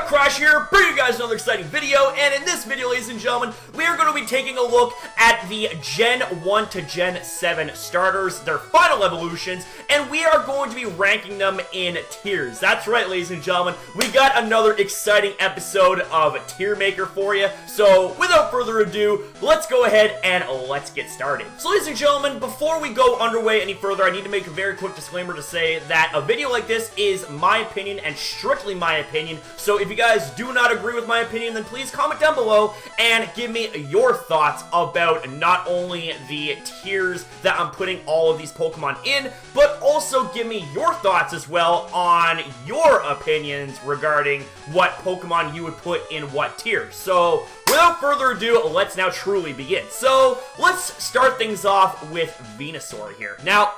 Crash here, bringing you guys another exciting video, and in this video, ladies and gentlemen, we are going to be taking a look at the Gen 1 to Gen 7 starters, their final evolutions, and we are going to be ranking them in tiers. That's right, ladies and gentlemen, we got another exciting episode of Tier Maker for you, so without further ado, let's go ahead and let's get started. So ladies and gentlemen, before we go underway any further, I need to make a very quick disclaimer to say that a video like this is my opinion and strictly my opinion, so if you guys do not agree with my opinion, then please comment down below and give me your thoughts about not only the tiers that I'm putting all of these Pokemon in, but also give me your thoughts as well on your opinions regarding what Pokemon you would put in what tier. So without further ado, let's now truly begin. So let's start things off with Venusaur here. Now,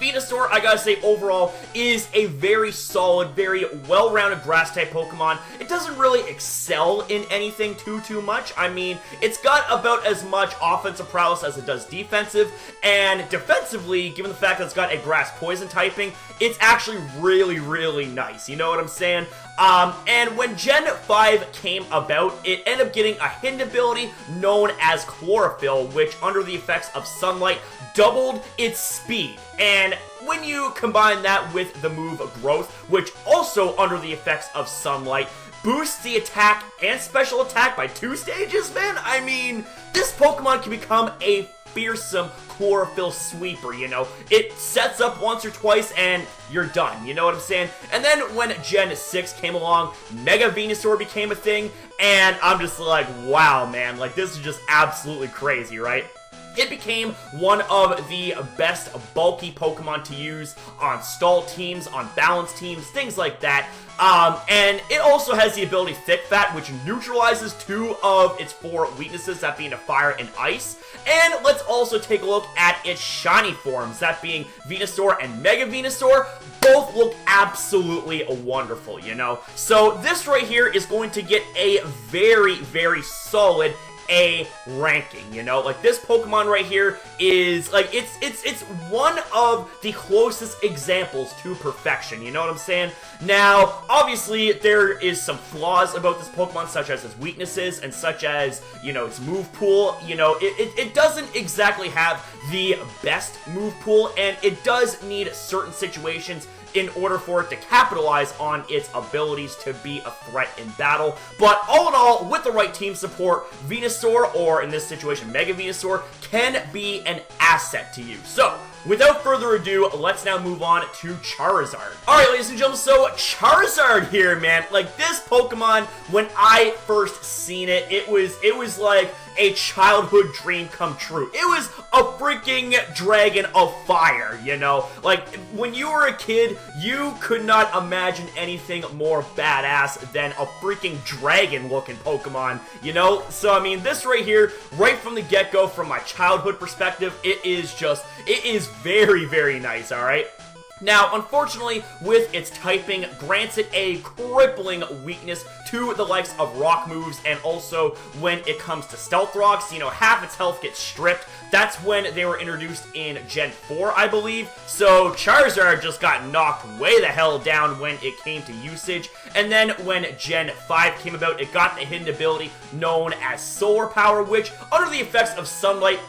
Venusaur, I gotta say, overall, is a very solid, very well-rounded grass-type Pokemon. It doesn't really excel in anything too much. I mean, it's got about as much offensive prowess as it does defensive, and defensively, given the fact that it's got a grass poison typing, it's actually really nice. You know what I'm saying? And when Gen 5 came about, it ended up getting a hidden ability known as Chlorophyll, which, under the effects of sunlight, doubled its speed. And when you combine that with the move Growth, which also, under the effects of sunlight, boosts the attack and special attack by 2 stages, man, I mean, this Pokemon can become a fearsome Chlorophyll sweeper, you know? It sets up once or twice and you're done, you know what I'm saying? And then when Gen 6 came along, Mega Venusaur became a thing, and I'm just like, wow, man, like, this is just absolutely crazy, right? It became one of the best bulky Pokemon to use on stall teams, on balance teams, things like that. And it also has the ability Thick Fat, which neutralizes 2 of its 4 weaknesses, that being to fire and ice. And let's also take a look at its shiny forms, that being Venusaur and Mega Venusaur. Both look absolutely wonderful, you know? So this right here is going to get a very solid A ranking, you know? Like, this Pokemon right here is, like, it's one of the closest examples to perfection, you know what I'm saying? Now, obviously, there is some flaws about this Pokemon, such as its weaknesses, and such as, you know, its move pool. You know, it doesn't exactly have the best move pool, and it does need certain situations in order for it to capitalize on its abilities to be a threat in battle. But all in all, with the right team support, Venusaur, or in this situation, Mega Venusaur, can be an asset to you. So, without further ado, let's now move on to Charizard. Alright, ladies and gentlemen, so Charizard here, man. Like, this Pokemon, when I first seen it, it was like a childhood dream come true. It was a freaking dragon of fire, you know? Like, when you were a kid, you could not imagine anything more badass than a freaking dragon-looking Pokemon, you know? So, I mean, this right here, right from the get-go, from my childhood perspective, it is very nice, alright? Now, unfortunately, with its typing, grants it a crippling weakness to the likes of rock moves, and also when it comes to stealth rocks, you know, half its health gets stripped. That's when they were introduced in Gen 4, I believe. So Charizard just got knocked way the hell down when it came to usage. And then when Gen 5 came about, it got the hidden ability known as Solar Power, which, under the effects of sunlight,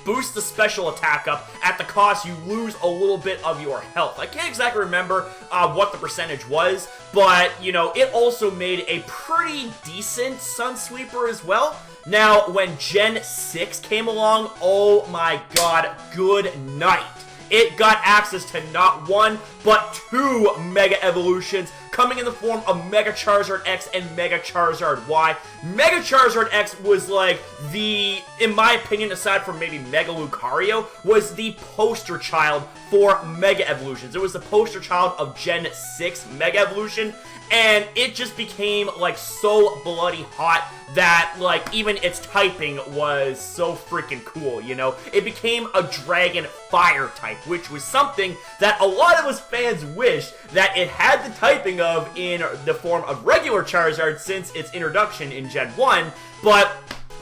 boost the special attack up. At the cost, you lose a little bit of your health. I can't exactly remember what the percentage was, but, you know, it also made a pretty decent Sun Sweeper as well. Now, when Gen 6 came along, oh my god, good night. It got access to not 1, but 2 Mega Evolutions, coming in the form of Mega Charizard X and Mega Charizard Y. Mega Charizard X was like in my opinion, aside from maybe Mega Lucario, was the poster child for Mega Evolutions. It was the poster child of Gen 6 Mega Evolution, and it just became, like, so bloody hot that, like, even its typing was so freaking cool, you know? It became a Dragon Fire type, which was something that a lot of us fans wish that it had the typing of in the form of regular Charizard since its introduction in Gen 1, but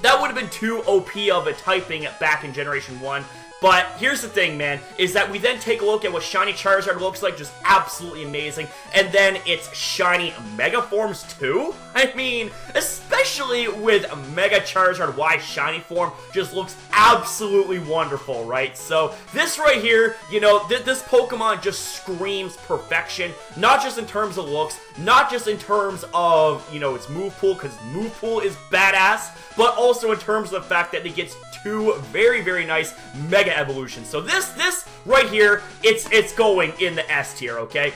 that would have been too OP of a typing back in Generation 1. But here's the thing, man, is that we then take a look at what shiny Charizard looks like, just absolutely amazing, and then its shiny Mega forms too. I mean, especially with Mega Charizard Y shiny form, just looks absolutely wonderful, right? So this right here, you know, this Pokemon just screams perfection, not just in terms of looks, not just in terms of, you know, its move pool, because move pool is badass, but also in terms of the fact that it gets 2 very, very nice Mega Evolutions. So this right here, it's going in the S tier, okay?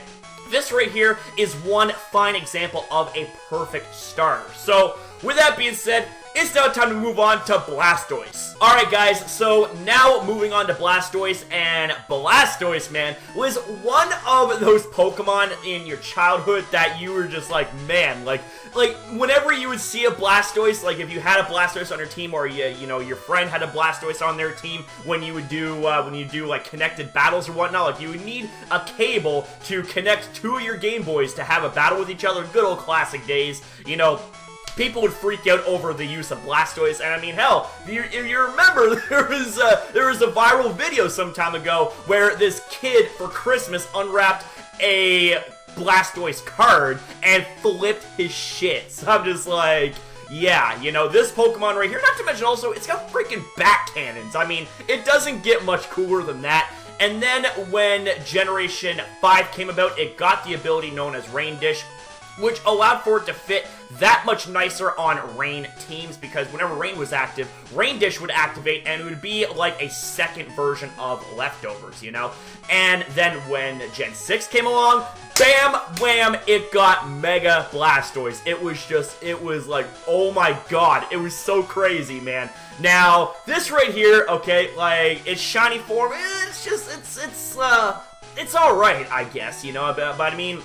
This right here is one fine example of a perfect starter. So, with that being said, it's now time to move on to Blastoise. Alright guys, so now moving on to Blastoise, and Blastoise, man, was one of those Pokemon in your childhood that you were just like, man, like whenever you would see a Blastoise, like if you had a Blastoise on your team, or you know, your friend had a Blastoise on their team, when you would do like connected battles or whatnot, like you would need a cable to connect 2 of your Game Boys to have a battle with each other. Good old classic days, you know. People would freak out over the use of Blastoise, and I mean, hell, if you remember, there was a viral video some time ago where this kid for Christmas unwrapped a Blastoise card and flipped his shit. So I'm just like, yeah, you know, this Pokemon right here, not to mention also, it's got freaking back cannons. I mean, it doesn't get much cooler than that. And then when Generation 5 came about, it got the ability known as Rain Dish, which allowed for it to fit that much nicer on Rain teams, because whenever Rain was active, Rain Dish would activate, and it would be like a second version of Leftovers, you know? And then when Gen 6 came along, bam, wham, it got Mega Blastoise. It was like, oh my god, it was so crazy, man. Now, this right here, okay, like, its shiny form, it's alright, I guess, you know, but I mean,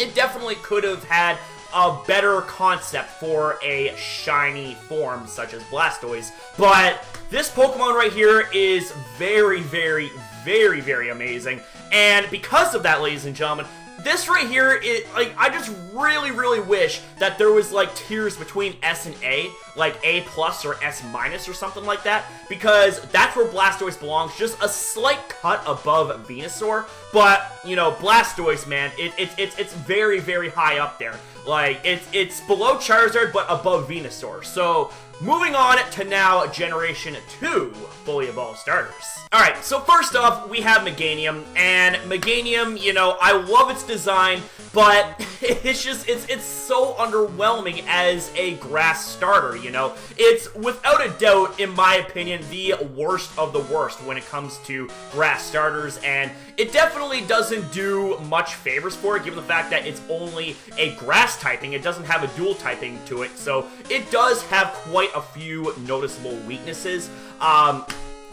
it definitely could have had a better concept for a shiny form such as Blastoise, but this Pokemon right here is very, very, very, very amazing, and because of that, ladies and gentlemen, this right here, I just really, really wish that there was, like, tiers between S and A, like A plus or S minus or something like that, because that's where Blastoise belongs, just a slight cut above Venusaur, but, you know, Blastoise, man, it's very, very high up there. Like, it's below Charizard, but above Venusaur. So, moving on to now Generation 2 fully evolved starters. Alright, so first off, we have Meganium, and Meganium, you know, I love its design, but it's so underwhelming as a grass starter, you know? It's, without a doubt, in my opinion, the worst of the worst when it comes to grass starters, and it definitely doesn't do much favors for it, given the fact that it's only a grass typing. It doesn't have a dual typing to it, so it does have quite a few noticeable weaknesses.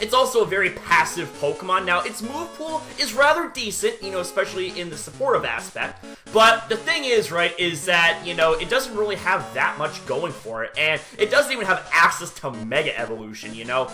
It's also a very passive Pokemon. Now, its move pool is rather decent, you know, especially in the supportive aspect. But the thing is, right, is that, you know, it doesn't really have that much going for it. And it doesn't even have access to Mega Evolution, you know.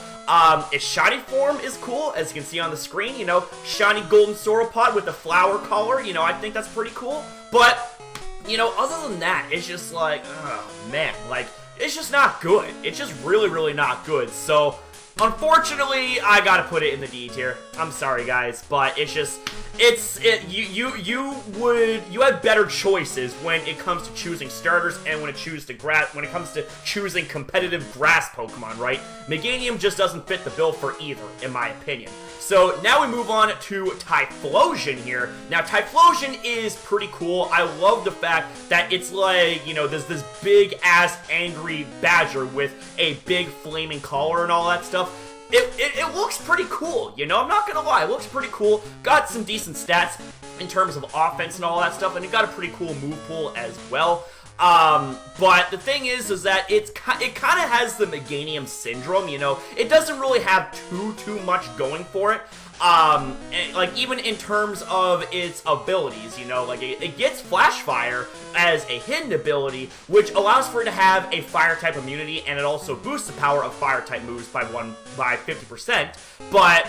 Its shiny form is cool, as you can see on the screen, you know. Shiny golden sauropod with the flower collar, you know, I think that's pretty cool. But, you know, other than that, it's just like, oh, man, like, it's just not good. It's just really, really not good. So, unfortunately, I gotta put it in the D tier. I'm sorry, guys, but it's just, you had better choices when it comes to choosing starters and when it comes to choosing competitive grass Pokemon, right? Meganium just doesn't fit the bill for either, in my opinion. So now we move on to Typhlosion here. Now, Typhlosion is pretty cool. I love the fact that it's like, you know, there's this big-ass angry badger with a big flaming collar and all that stuff. It looks pretty cool, you know? I'm not gonna lie, it looks pretty cool. Got some decent stats in terms of offense and all that stuff, and it got a pretty cool move pool as well. But the thing is that it kind of has the Meganium syndrome, you know? It doesn't really have too much going for it. Like, even in terms of its abilities, you know, like, it gets Flash Fire as a hidden ability, which allows for it to have a Fire-type immunity, and it also boosts the power of Fire-type moves by 50%, but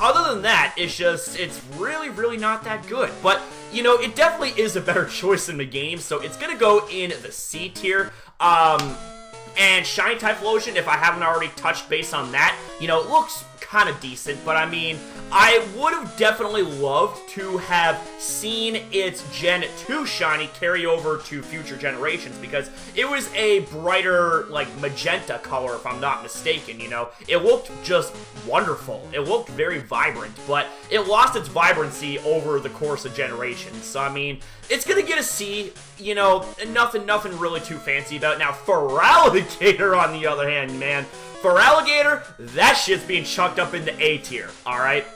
other than that, it's really, really not that good. But, you know, it definitely is a better choice than Meganium, so it's gonna go in the C tier. And Shiny Typhlosion, if I haven't already touched base on that, you know, it looks kind of decent, but I mean, I would have definitely loved to have seen its Gen 2 shiny carry over to future generations, because it was a brighter, like, magenta color, if I'm not mistaken, you know? It looked just wonderful. It looked very vibrant, but it lost its vibrancy over the course of generations. So, I mean, it's gonna get a C, you know, nothing really too fancy about it. Now, Feraligatr, on the other hand, man, Feraligatr, that shit's being chucked up into A tier, alright?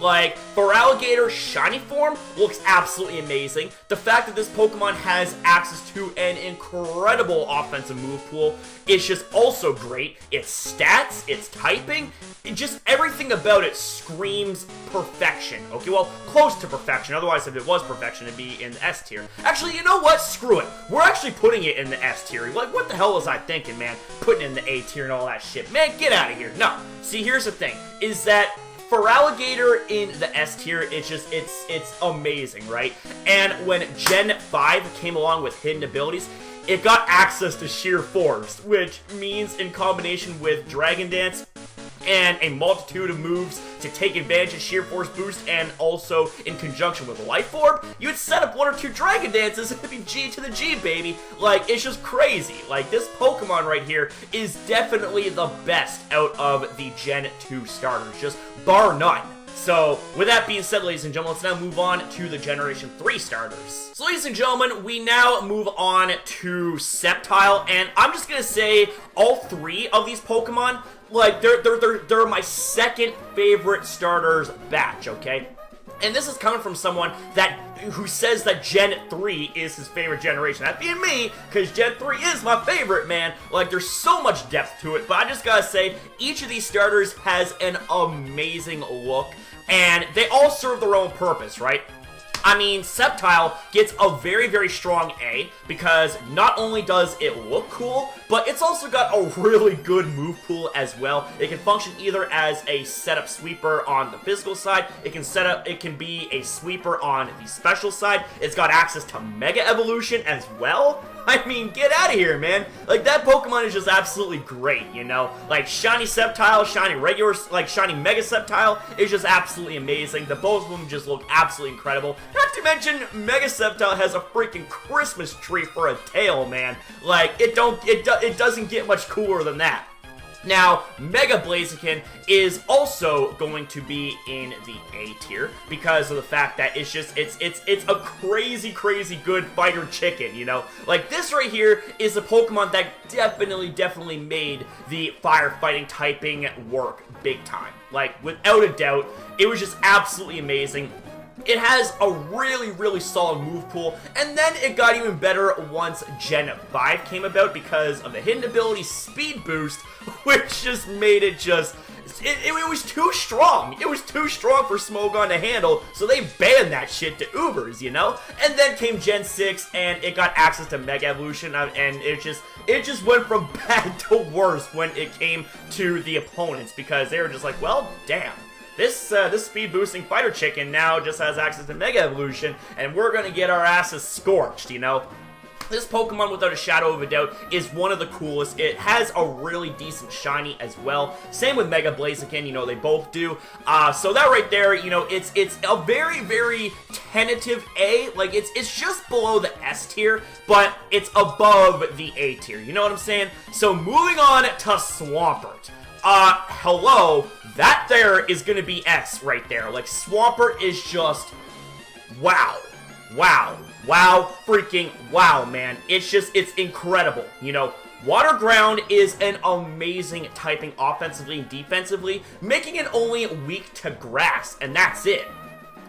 Like, Feraligatr shiny form looks absolutely amazing. The fact that this Pokemon has access to an incredible offensive move pool is just also great. Its stats, its typing, just everything about it screams perfection. Okay, well, close to perfection. Otherwise, if it was perfection, it'd be in the S tier. Actually, you know what? Screw it. We're actually putting it in the S tier. Like, what the hell was I thinking, man? Putting it in the A tier and all that shit. Man, get out of here. No. See, here's the thing, is that Feraligatr in the S tier, it's amazing, right? And when Gen 5 came along with hidden abilities, it got access to Sheer Force, which means in combination with Dragon Dance and a multitude of moves to take advantage of Sheer Force boost, and also in conjunction with Life Orb, you'd set up 1 or 2 Dragon Dances and it'd be G to the G, baby. Like, it's just crazy. Like, this Pokemon right here is definitely the best out of the Gen 2 starters, just bar none. So, with that being said, ladies and gentlemen, let's now move on to the Generation 3 starters. So, ladies and gentlemen, we now move on to Sceptile, and I'm just gonna say all 3 of these Pokemon, like, they're my second favorite starters batch, okay? And this is coming from someone who says that Gen 3 is his favorite generation. That being me, because Gen 3 is my favorite, man. Like, there's so much depth to it, but I just gotta say, each of these starters has an amazing look, and they all serve their own purpose, right? I mean, Sceptile gets a very, very strong A, because not only does it look cool, but it's also got a really good move pool as well. It can function either as a setup sweeper on the physical side, it can be a sweeper on the special side, it's got access to Mega Evolution as well. I mean, get out of here, man. Like, that Pokemon is just absolutely great, you know? Like, shiny Sceptile, shiny regular, like, shiny Mega Sceptile is just absolutely amazing. The both of them just look absolutely incredible. Not to mention, Mega Sceptile has a freaking Christmas tree for a tail, man. Like, it doesn't get much cooler than that. Now, Mega Blaziken is also going to be in the A tier because of the fact that it's a crazy good fighter chicken, you know? Like, this right here is a Pokemon that definitely made the firefighting typing work big time. Like, without a doubt, it was just absolutely amazing. It has a really solid move pool, and then it got even better once Gen 5 came about because of the hidden ability Speed Boost, which just made it it was too strong. It was too strong for Smogon to handle, so they banned that shit to Ubers, you know? And then came Gen 6, and it got access to Mega Evolution, and it just went from bad to worse when it came to the opponents, because they were just like, well, damn. This speed boosting fighter chicken now just has access to Mega Evolution, and we're gonna get our asses scorched, you know? This Pokemon, without a shadow of a doubt, is one of the coolest. It has a really decent shiny as well. Same with Mega Blaziken, you know, they both do. So that right there, you know, it's a very tentative A. Like, it's just below the S tier, but it's above the A tier. You know what I'm saying? So moving on to Swampert. Hello, that there is gonna be S right there. Like, Swampert is just, wow, freaking wow, man. It's incredible, you know. Water Ground is an amazing typing offensively and defensively, making it only weak to grass, and that's it.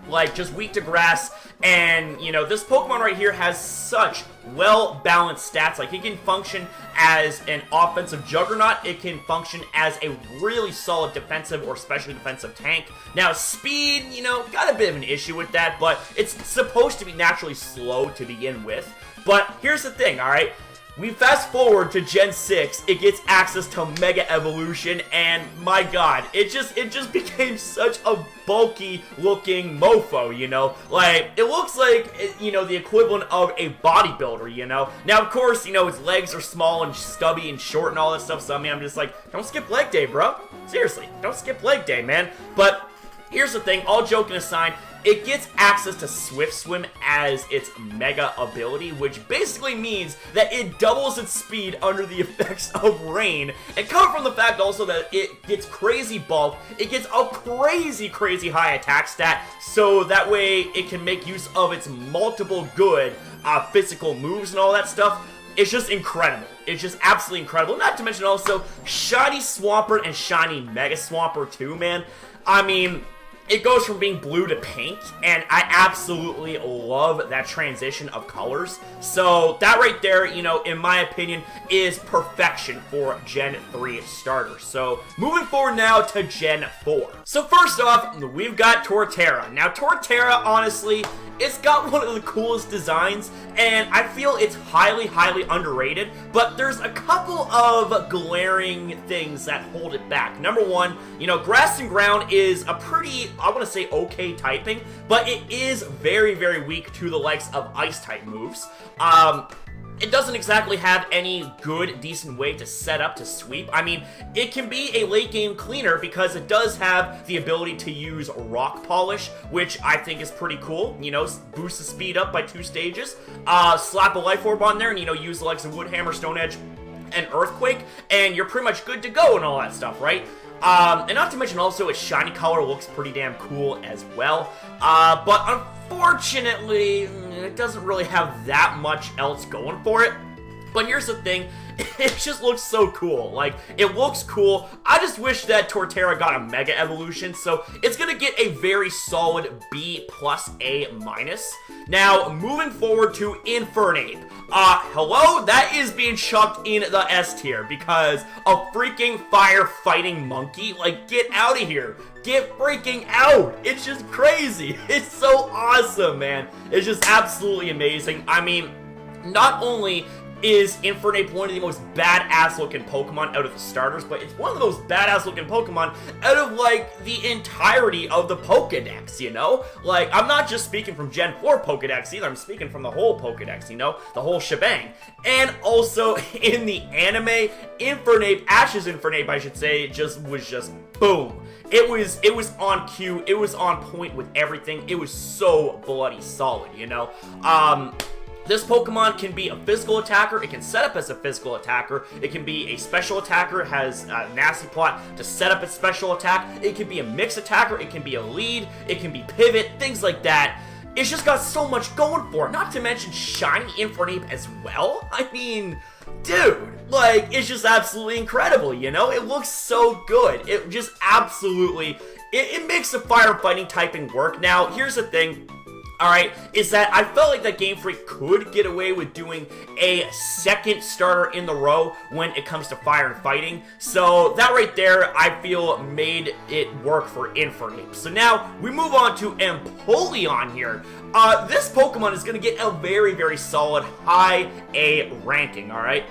Like, just weak to grass, and, you know, this Pokemon right here has such well-balanced stats. Like, it can function as an offensive juggernaut, it can function as a really solid defensive or specially defensive tank. Now, speed, you know, got a bit of an issue with that, but it's supposed to be naturally slow to begin with. But here's the thing, alright? we fast forward to Gen 6, it gets access to Mega Evolution, and my god, it just became such a bulky looking mofo, you know? Like, it looks like, you know, the equivalent of a bodybuilder, you know? Now, of course, you know, its legs are small and stubby and short and all that stuff, so I mean, I'm just like, don't skip leg day, bro. Seriously, don't skip leg day, man. But here's the thing, all joking aside, it gets access to Swift Swim as its mega ability, which basically means that it doubles its speed under the effects of rain. And coming from the fact also that it gets crazy bulk, it gets a crazy high attack stat, so that way it can make use of its multiple good physical moves and all that stuff. It's just incredible. It's just absolutely incredible. Not to mention also Shiny Swampert and Shiny Mega Swampert too, man. I mean, it goes from being blue to pink, and I absolutely love that transition of colors. So that right there, you know, in my opinion, is perfection for Gen 3 starters. So moving forward now to Gen 4. So first off, we've got Torterra. Now Torterra, honestly, it's got one of the coolest designs, and I feel it's highly underrated, but there's a couple of glaring things that hold it back. Number one, you know, Grass and Ground is a pretty, I want to say, okay typing, but it is very weak to the likes of Ice-type moves. It doesn't exactly have any good, decent way to set up to sweep. I mean, it can be a late game cleaner because it does have the ability to use Rock Polish, which I think is pretty cool. You know, boost the speed up by 2 stages. Slap a Life Orb on there and, you know, use the likes of Wood Hammer, Stone Edge, and Earthquake, and you're pretty much good to go and all that stuff, right? And not to mention also its shiny color looks pretty damn cool as well. But unfortunately, it doesn't really have that much else going for it. But here's the thing, it just looks so cool. Like, it looks cool. I just wish that Torterra got a Mega Evolution, so it's gonna get a very solid B plus A minus. Now, moving forward to Infernape. Hello? That is being chucked in the S tier because a freaking firefighting monkey? Like, get out of here. Get freaking out. It's just crazy. It's so awesome, man. It's just absolutely amazing. I mean, not only is Infernape one of the most badass looking Pokemon out of the starters, but it's one of the most badass looking Pokemon out of, like, the entirety of the Pokedex, you know? Like, I'm not just speaking from Gen 4 Pokedex either, I'm speaking from the whole Pokedex, you know? The whole shebang. And also, in the anime, Infernape, Ash's Infernape, I should say, was just boom. It was on cue, it was on point with everything, it was so bloody solid, you know? This Pokemon can be a physical attacker, it can set up as a physical attacker, it can be a special attacker, has a nasty plot to set up its special attack, it can be a mixed attacker, it can be a lead, it can be pivot, things like that. It's just got so much going for it, not to mention shiny Infernape as well. I mean, dude, like, it's just absolutely incredible, you know? It looks so good. It just absolutely, it makes the firefighting typing work. Now, here's the thing. Alright, is that I felt like that Game Freak could get away with doing a second starter in the row when it comes to fire and fighting. So that right there, I feel, made it work for Infernape. So now, we move on to Empoleon here. This Pokemon is going to get a very solid high A ranking, alright?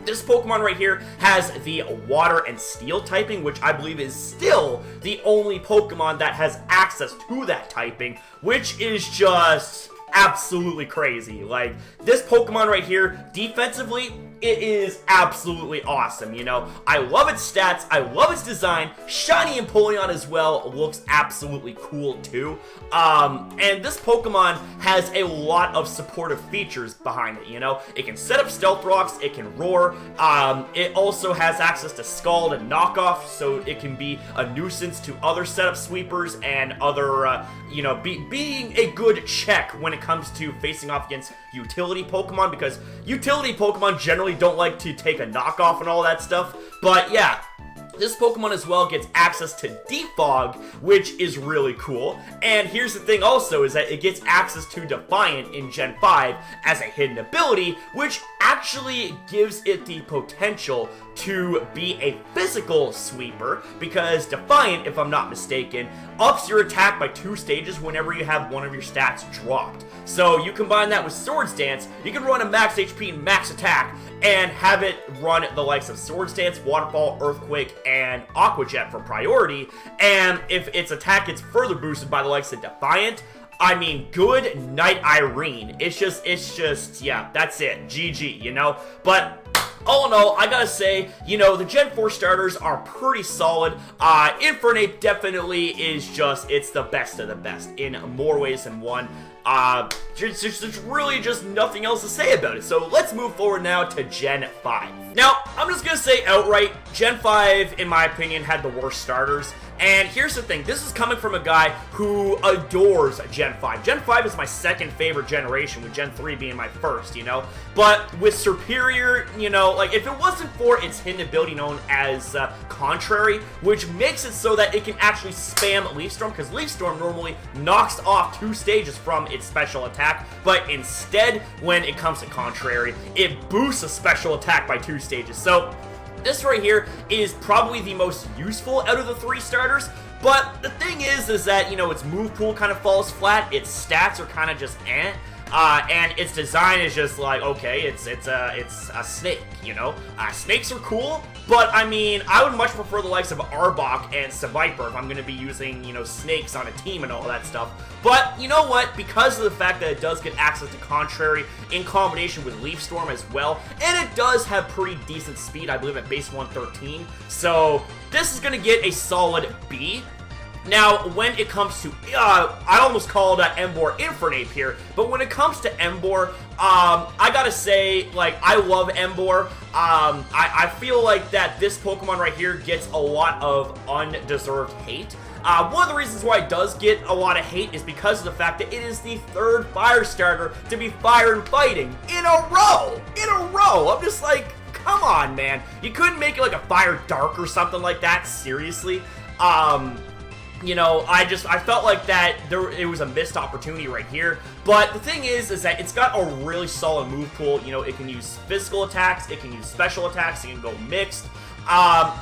This Pokemon right here has the Water and Steel typing, which I believe is still the only Pokemon that has access to that typing, which is just absolutely crazy. Like, this Pokemon right here, defensively, it is absolutely awesome, you know? I love its stats, I love its design, shiny Empoleon as well looks absolutely cool too. And this Pokemon has a lot of supportive features behind it, you know? It can set up Stealth Rocks, it can roar, it also has access to Scald and Knockoff, so it can be a nuisance to other setup sweepers and other, you know, being a good check when it comes to facing off against utility Pokemon, because utility Pokemon generally don't like to take a knockoff and all that stuff. But yeah, this Pokemon as well gets access to Defog, which is really cool. And here's the thing also, is that it gets access to Defiant in Gen 5 as a hidden ability, which actually gives it the potential to be a physical sweeper, because Defiant, if I'm not mistaken, ups your attack by 2 stages whenever you have one of your stats dropped. So you combine that with Swords Dance, you can run a max HP and max attack, and have it run the likes of Swords Dance, Waterfall, Earthquake, and Aqua Jet for priority, and if its attack gets further boosted by the likes of Defiant, I mean, good night, Irene. It's just, yeah, that's it. GG, you know? But all in all, I gotta say, you know, the Gen 4 starters are pretty solid. Infernape definitely is just, it's the best of the best in more ways than one. There's really just nothing else to say about it. So let's move forward now to Gen 5. Now, I'm just gonna say outright, Gen 5, in my opinion, had the worst starters. And here's the thing, this is coming from a guy who adores Gen 5. Gen 5 is my second favorite generation, with Gen 3 being my first, you know? But with Superior, you know, like, if it wasn't for its hidden ability known as Contrary, which makes it so that it can actually spam Leaf Storm, because Leaf Storm normally knocks off 2 stages from its special attack, but instead, when it comes to Contrary, it boosts a special attack by 2 stages. So this right here is probably the most useful out of the 3 starters, but the thing is that, you know, its move pool kind of falls flat, its stats are kind of just and its design is just like, okay, it's a snake, you know? Snakes are cool, but I mean, I would much prefer the likes of Arbok and Seviper if I'm going to be using, you know, snakes on a team and all that stuff. But you know what? Because of the fact that it does get access to Contrary in combination with Leaf Storm as well, and it does have pretty decent speed, I believe at base 113, so this is going to get a solid B. Now, when it comes to, I almost called Emboar Infernape here, but when it comes to Emboar, I gotta say, like, I love Emboar. I feel like that this Pokemon right here gets a lot of undeserved hate. One of the reasons why it does get a lot of hate is because of the fact that it is the 3rd fire starter to be fire and fighting in a row! I'm just like, come on, man. You couldn't make it like a Fire Dark or something like that, seriously. You know, I felt like that it was a missed opportunity right here. But the thing is that it's got a really solid move pool. You know, it can use physical attacks, it can use special attacks, it can go mixed.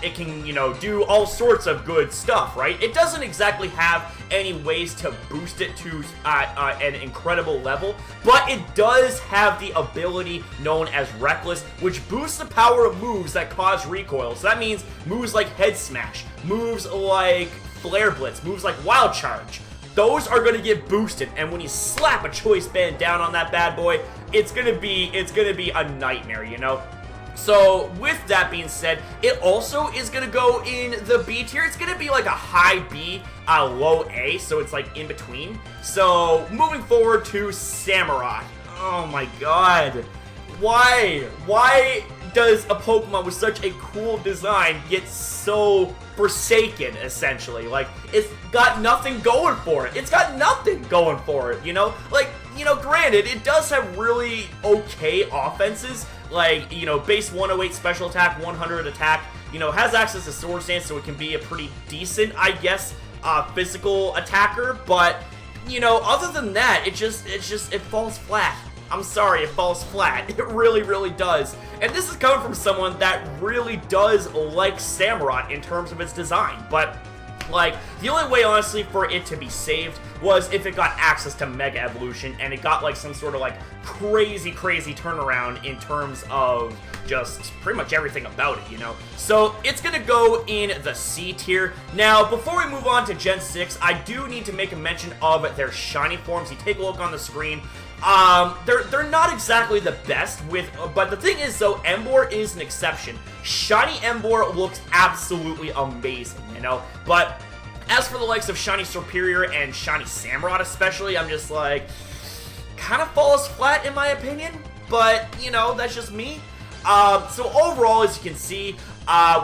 It can, you know, do all sorts of good stuff, right? It doesn't exactly have any ways to boost it to an incredible level, but it does have the ability known as Reckless, which boosts the power of moves that cause recoil. So that means moves like Head Smash, moves like Flare Blitz, moves like Wild Charge. Those are going to get boosted, and when you slap a Choice Band down on that bad boy, it's gonna be a nightmare, you know? So, with that being said, it also is going to go in the B tier. It's going to be like a high B, low A, so it's like in between. So, moving forward to Samurott. Oh my god. Why? Why does a Pokemon with such a cool design get so forsaken, essentially? Like, it's got nothing going for it. It's got nothing going for it, you know? Like, you know, granted, it does have really okay offenses. Like, you know, base 108 special attack, 100 attack, you know, has access to Sword Stance, so it can be a pretty decent, I guess, physical attacker, but, you know, other than that, it falls flat. I'm sorry, it falls flat. It really, really does. And this is coming from someone that really does like Samurott in terms of its design, but, like, the only way, honestly, for it to be saved was if it got access to Mega Evolution, and it got, like, some sort of, like, crazy turnaround in terms of just pretty much everything about it, you know? So, it's gonna go in the C tier. Now, before we move on to Gen 6, I do need to make a mention of their shiny forms. You take a look on the screen. They're not exactly the best but the thing is, though, Emboar is an exception. Shiny Emboar looks absolutely amazing, you know? But as for the likes of Shiny Superior and Shiny Samurott especially, I'm just like, kind of falls flat in my opinion, but, you know, that's just me. So overall, as you can see,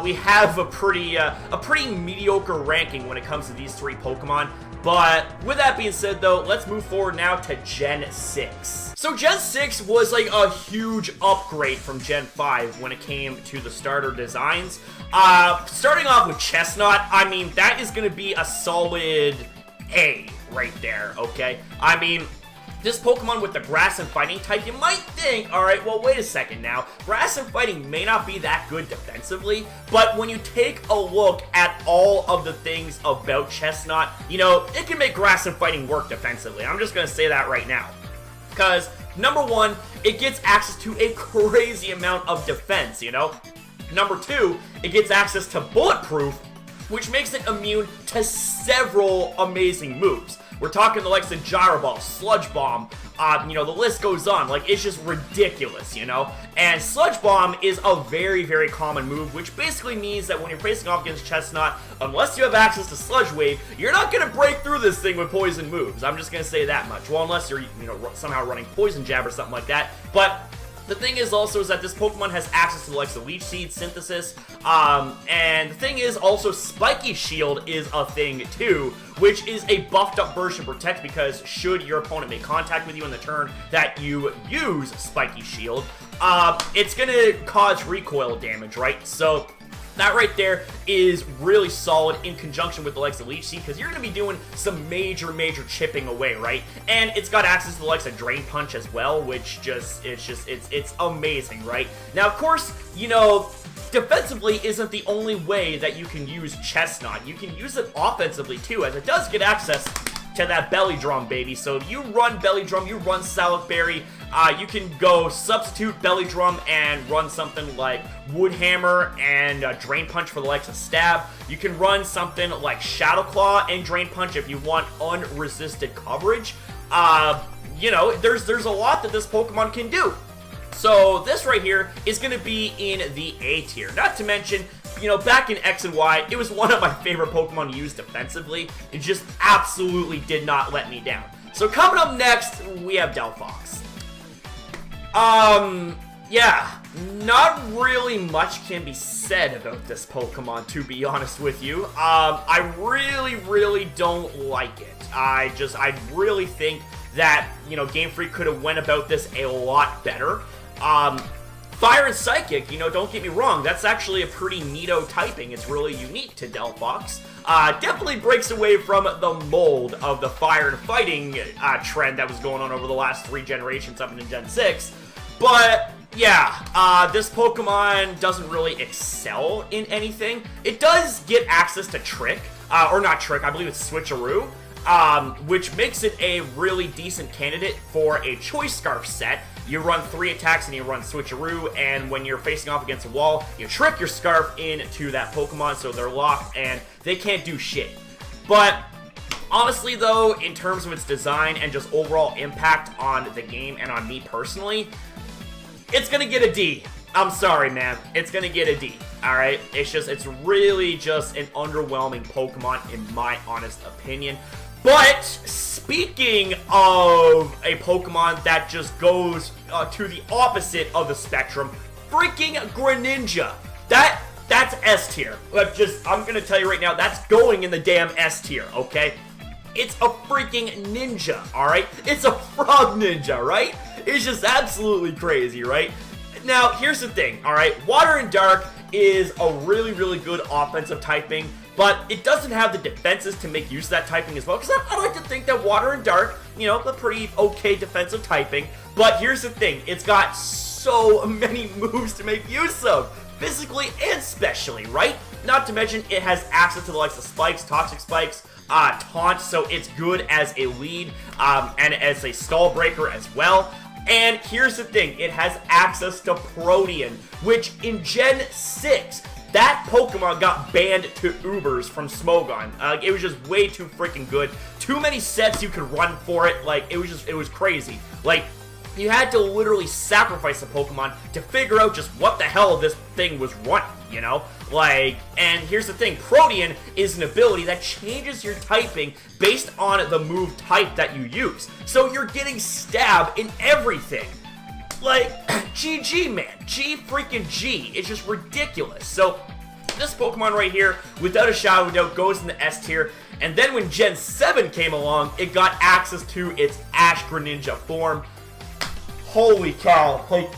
we have a pretty mediocre ranking when it comes to these 3 Pokemon. But with that being said, though, let's move forward now to Gen 6. So Gen 6 was like a huge upgrade from Gen 5 when it came to the starter designs. Starting off with Chestnut, I mean, that is going to be a solid A right there, okay? I mean, this Pokemon with the Grass and Fighting type, you might think, alright, well, wait a second now. Grass and Fighting may not be that good defensively, but when you take a look at all of the things about Chestnut, you know, it can make Grass and Fighting work defensively. I'm just going to say that right now. Because, number one, it gets access to a crazy amount of defense, you know? Number two, it gets access to Bulletproof, which makes it immune to several amazing moves. We're talking the likes of Gyro Ball, Sludge Bomb, you know, the list goes on. Like, it's just ridiculous, you know? And Sludge Bomb is a very, very common move, which basically means that when you're facing off against Chestnut, unless you have access to Sludge Wave, you're not going to break through this thing with poison moves. I'm just going to say that much. Well, unless you're, you know, somehow running Poison Jab or something like that. But the thing is also is that this Pokemon has access to the likes of Leech Seed, Synthesis, and the thing is also Spiky Shield is a thing too, which is a buffed up version of Protect, because should your opponent make contact with you in the turn that you use Spiky Shield, it's gonna cause recoil damage, right? So that right there is really solid in conjunction with the likes of Leech Seed, because you're going to be doing some major chipping away, right? And it's got access to the likes of Drain Punch as well, which it's amazing, right? Now, of course, you know, defensively isn't the only way that you can use Chestnut. You can use it offensively too, as it does get access to that Belly Drum, baby. So if you run Belly Drum, you run Salad Berry, you can go substitute Belly Drum and run something like Wood Hammer and Drain Punch for the likes of Stab. You can run something like Shadow Claw and Drain Punch if you want unresisted coverage. You know, there's a lot that this Pokemon can do. So this right here is going to be in the A tier. Not to mention, you know, back in X and Y, it was one of my favorite Pokemon to use defensively. It just absolutely did not let me down. So coming up next, we have Delphox. Yeah, not really much can be said about this Pokemon, to be honest with you. I really don't like it. I really think that, you know, Game Freak could have went about this a lot better. Fire and Psychic, you know, don't get me wrong, that's actually a pretty neato typing. It's really unique to Delphox. Definitely breaks away from the mold of the Fire and Fighting trend that was going on over the last 3 generations up into Gen 6. But yeah, this Pokemon doesn't really excel in anything. It does get access to Trick, or not Trick, I believe it's Switcheroo, which makes it a really decent candidate for a Choice Scarf set. You run 3 attacks and you run Switcheroo, and when you're facing off against a wall, you trick your Scarf into that Pokemon so they're locked and they can't do shit. But honestly though, in terms of its design and just overall impact on the game and on me personally, it's gonna get a D. I'm sorry, man. It's gonna get a D, alright? It's really just an underwhelming Pokemon in my honest opinion. But speaking of a Pokemon that just goes to the opposite of the spectrum, freaking Greninja. That's S tier. I'm gonna tell you right now, that's going in the damn S tier, okay? It's a freaking ninja, alright? It's a frog ninja, right? It's just absolutely crazy, right? Now, here's the thing, alright? Water and Dark is a really good offensive typing, but it doesn't have the defenses to make use of that typing as well, because I like to think that Water and Dark, you know, a pretty okay defensive typing, but here's the thing, it's got so many moves to make use of, physically and specially, right? Not to mention, it has access to the likes of Spikes, Toxic Spikes, Taunt, so it's good as a lead, and as a stall breaker as well. And here's the thing, it has access to Protean, which in Gen 6, that Pokemon got banned to Ubers from Smogon. It was just way too freaking good. Too many sets you could run for it, like, it was crazy. Like, you had to literally sacrifice a Pokemon to figure out just what the hell this thing was running, you know? Like, and here's the thing, Protean is an ability that changes your typing based on the move type that you use. So you're getting Stab in everything. Like, GG, man. G freaking G. It's just ridiculous. So, this Pokemon right here, without a shadow of a doubt, goes in the S tier. And then when Gen 7 came along, it got access to its Ash Greninja form. Holy cow. Like,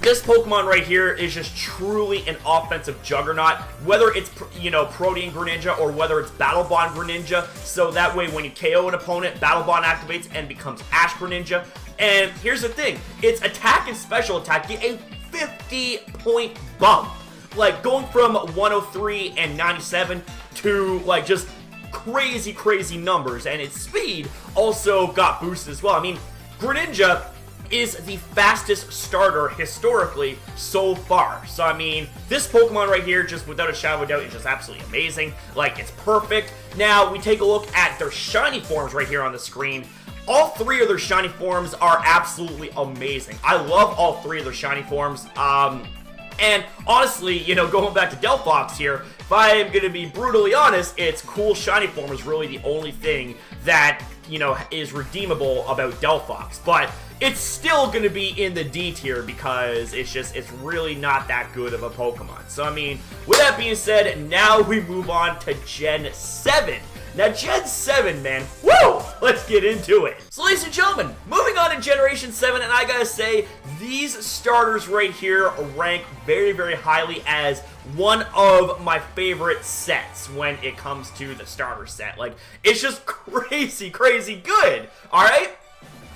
this Pokemon right here is just truly an offensive juggernaut, whether it's, you know, Protean Greninja or whether it's Battle Bond Greninja, so that way when you KO an opponent, Battle Bond activates and becomes Ash Greninja. And here's the thing, its attack and special attack get a 50-point bump, like going from 103 and 97 to like just crazy numbers, and its speed also got boosted as well. I mean, Greninja is the fastest starter historically so far. So, I mean, this Pokemon right here, just without a shadow of a doubt, is just absolutely amazing. Like, it's perfect. Now, we take a look at their shiny forms right here on the screen. All three of their shiny forms are absolutely amazing. I love all three of their shiny forms. And honestly, you know, going back to Delphox here, if I am going to be brutally honest, its cool shiny form is really the only thing that, you know, is redeemable about Delphox. But it's still going to be in the D tier because it's really not that good of a Pokemon. So, I mean, with that being said, now we move on to Gen 7. Now, Gen 7, man, woo! Let's get into it. So, ladies and gentlemen, moving on to Generation 7, and I gotta say, these starters right here rank very highly as one of my favorite sets when it comes to the starter set. Like, it's just crazy good, alright?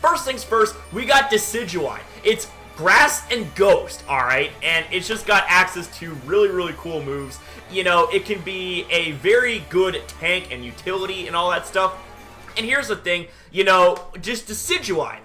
First things first, we got Decidueye. It's Grass and Ghost, alright? And it's just got access to really cool moves. You know, it can be a very good tank and utility and all that stuff. And here's the thing, you know, just Decidueye.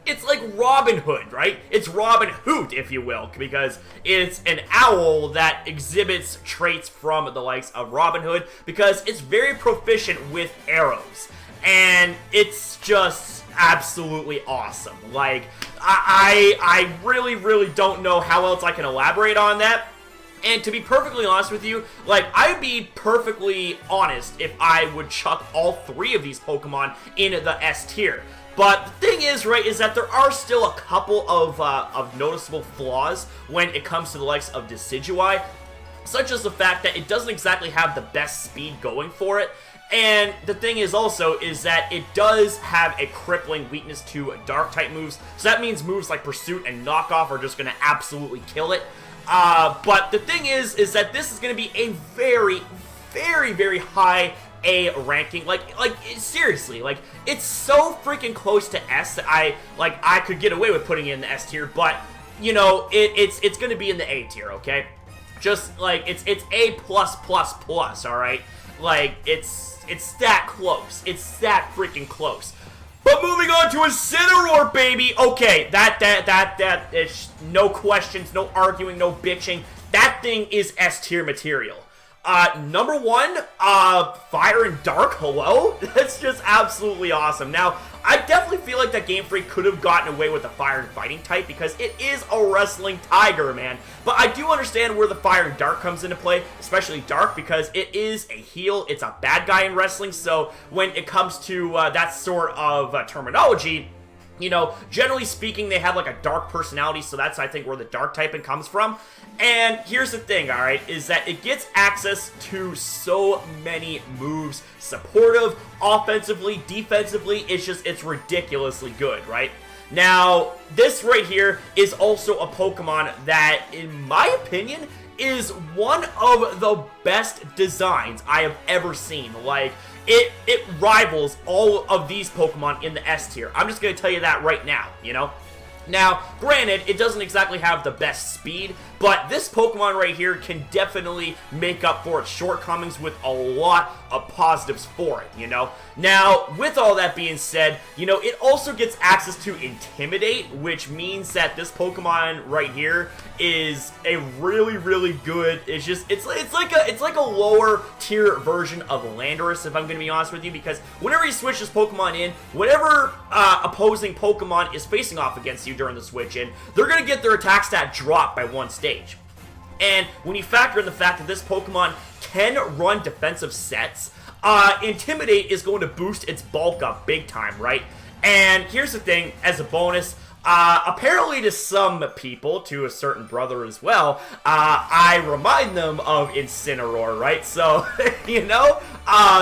It's like Robin Hood, right? It's Robin Hood, if you will, because it's an owl that exhibits traits from the likes of Robin Hood because it's very proficient with arrows. And it's just absolutely awesome. Like, I really don't know how else I can elaborate on that. And to be perfectly honest with you, like, I'd be perfectly honest if I would chuck all three of these Pokemon in the S tier. But the thing is, right, is that there are still a couple of noticeable flaws when it comes to the likes of Decidueye, such as the fact that it doesn't exactly have the best speed going for it. And the thing is also is that it does have a crippling weakness to Dark-type moves, so that means moves like Pursuit and Knockoff are just going to absolutely kill it. But the thing is that this is going to be a very high A ranking. Like seriously, like, it's so freaking close to S that I could get away with putting it in the S tier, but, you know, it's going to be in the A tier, okay? Just, like, it's A+++, alright? Like, it's that close. It's that freaking close. But moving on to Incineroar, baby! Okay, that is no questions, no arguing, no bitching. That thing is S tier material. Number one, Fire and Dark, hello? That's just absolutely awesome. Now, I definitely feel like that Game Freak could have gotten away with the Fire and Fighting type because it is a wrestling tiger, man. But I do understand where the Fire and Dark comes into play, especially Dark, because it is a heel, it's a bad guy in wrestling, so when it comes to that sort of terminology, you know, generally speaking, they have like a dark personality, so that's, I think, where the dark typing comes from. And here's the thing, alright, is that it gets access to so many moves. Supportive, offensively, defensively, it's ridiculously good, right? Now, this right here is also a Pokemon that, in my opinion, is one of the best designs I have ever seen. Like, it rivals all of these Pokemon in the S tier. I'm just going to tell you that right now, you know? Now, granted, it doesn't exactly have the best speed, but this Pokemon right here can definitely make up for its shortcomings with a lot of positives for it, you know? Now, with all that being said, you know, it also gets access to Intimidate, which means that this Pokemon right here is a really good, it's like a lower tier version of Landorus, if I'm going to be honest with you, because whenever you switch this Pokemon in, whatever opposing Pokemon is facing off against you during the switch in, they're going to get their attack stat dropped by one stage. And when you factor in the fact that this Pokemon can run defensive sets, Intimidate is going to boost its bulk up big time, right? And here's the thing, as a bonus, apparently to some people, to a certain brother as well, I remind them of Incineroar, right? So, you know,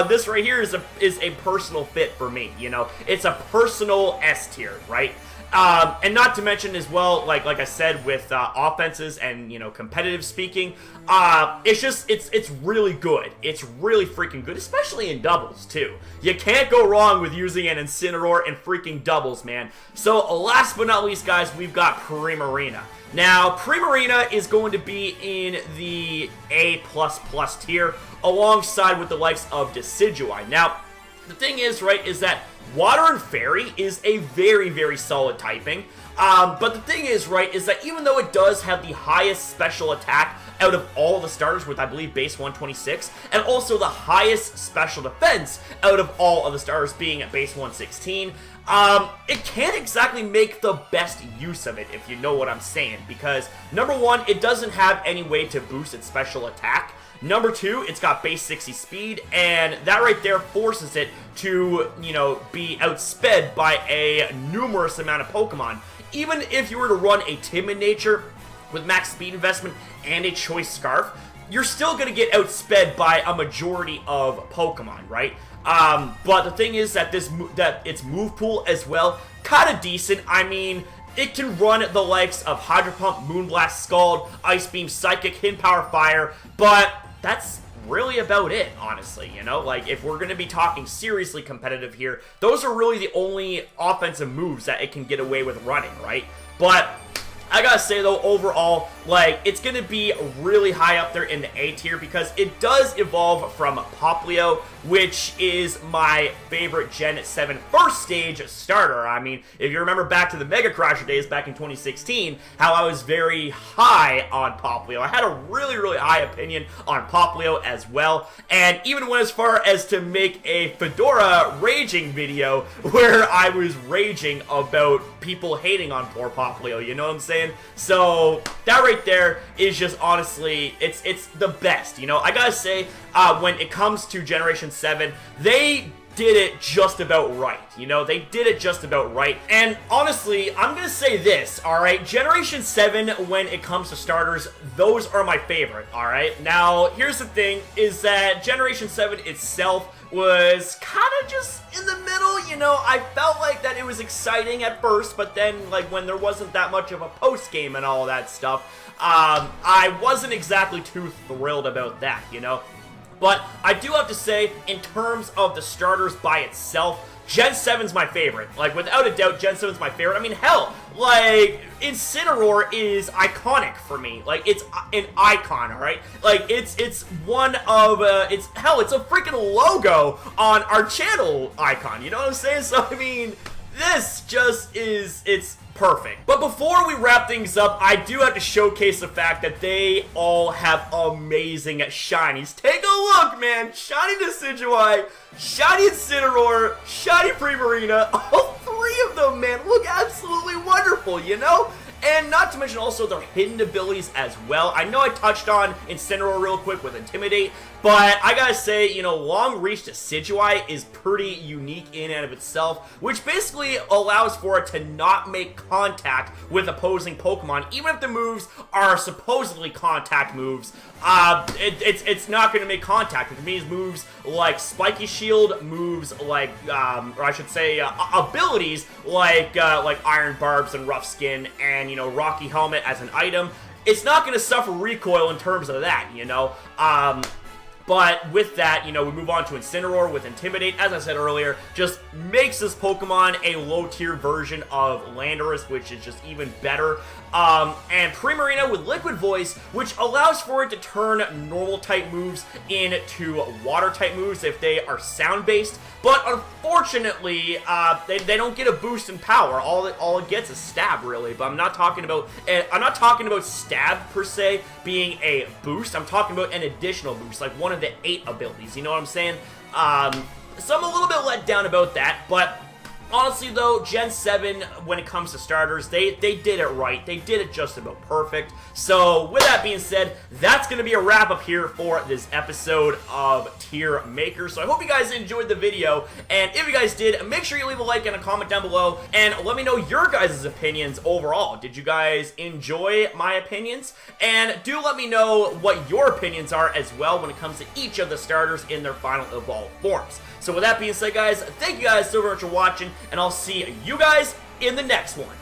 this right here is a personal fit for me, you know? It's a personal S tier, right? And not to mention as well, like I said, with offenses and, you know, competitive speaking, it's really good. It's really freaking good, especially in doubles, too. You can't go wrong with using an Incineroar in freaking doubles, man. So, last but not least, guys, we've got Primarina. Now, Primarina is going to be in the A++ tier, alongside with the likes of Decidueye. Now, the thing is, right, is that Water and Fairy is a very, very solid typing. But the thing is, right, is that even though it does have the highest special attack out of all the starters, with I believe base 126, and also the highest special defense out of all of the starters being at base 116, it can't exactly make the best use of it, if you know what I'm saying, because number one, it doesn't have any way to boost its special attack. Number two, it's got base 60 speed, and that right there forces it to, you know, be outsped by a numerous amount of Pokemon. Even if you were to run a Timid Nature with max speed investment and a Choice Scarf, you're still going to get outsped by a majority of Pokemon, right? But the thing is that its move pool as well, kind of decent. I mean, it can run the likes of Hydro Pump, Moonblast, Scald, Ice Beam, Psychic, Hidden Power, Fire, but that's really about it, honestly, you know? Like, if we're going to be talking seriously competitive here, those are really the only offensive moves that it can get away with running, right? But I gotta say, though, overall, like, it's gonna be really high up there in the A tier because it does evolve from Popplio, which is my favorite Gen 7 first stage starter. I mean, if you remember back to the Mega Crasher days back in 2016, how I was very high on Popplio. I had a really, really high opinion on Popplio as well, and even went as far as to make a Fedora raging video where I was raging about people hating on poor Popplio, you know what I'm saying? So, that right there is just honestly, it's the best, you know? I gotta say, when it comes to Generation 7, they did it just about right, you know? They did it just about right. And honestly, I'm gonna say this, alright? Generation 7, when it comes to starters, those are my favorite, alright? Now, here's the thing, is that Generation 7 itself was kind of just in the middle, you know? I felt like that it was exciting at first, but then, like, when there wasn't that much of a post-game and all that stuff, I wasn't exactly too thrilled about that, you know? But I do have to say, in terms of the starters by itself, Gen 7's my favorite. Like, without a doubt, Gen 7's my favorite. I mean, hell, like, Incineroar is iconic for me. Like, it's an icon, alright? Like, it's one of, it's a freaking logo on our channel icon, you know what I'm saying? So, I mean, this just is, it's perfect. But before we wrap things up, I do have to showcase the fact that they all have amazing shinies. Take a look, man. Shiny Decidueye, shiny Incineroar, shiny Primarina. All three of them, man, look absolutely wonderful, you know? And not to mention also their hidden abilities as well. I know I touched on Incineroar real quick with Intimidate, but I gotta say, you know, Long Reach Decidueye is pretty unique in and of itself, which basically allows for it to not make contact with opposing Pokemon, even if the moves are supposedly contact moves. It's not going to make contact, which means moves like Spiky Shield, moves like, or I should say, abilities like Iron Barbs and Rough Skin, and, you know, Rocky Helmet as an item. It's not going to suffer recoil in terms of that, you know? But with that, you know, we move on to Incineroar with Intimidate. As I said earlier, just makes this Pokemon a low-tier version of Landorus, which is just even better. And Primarina with Liquid Voice, which allows for it to turn normal-type moves into water-type moves if they are sound-based. But unfortunately, they don't get a boost in power. All it gets is stab, really. But I'm not talking about stab per se being a boost. I'm talking about an additional boost, like one of the 8 abilities. You know what I'm saying? So I'm a little bit let down about that, but honestly, though, Gen 7, when it comes to starters, they did it right. They did it just about perfect. So, with that being said, that's going to be a wrap-up here for this episode of Tier Maker. So, I hope you guys enjoyed the video, and if you guys did, make sure you leave a like and a comment down below, and let me know your guys' opinions overall. Did you guys enjoy my opinions? And do let me know what your opinions are as well when it comes to each of the starters in their final evolved forms. So with that being said, guys, thank you guys so very much for watching, and I'll see you guys in the next one.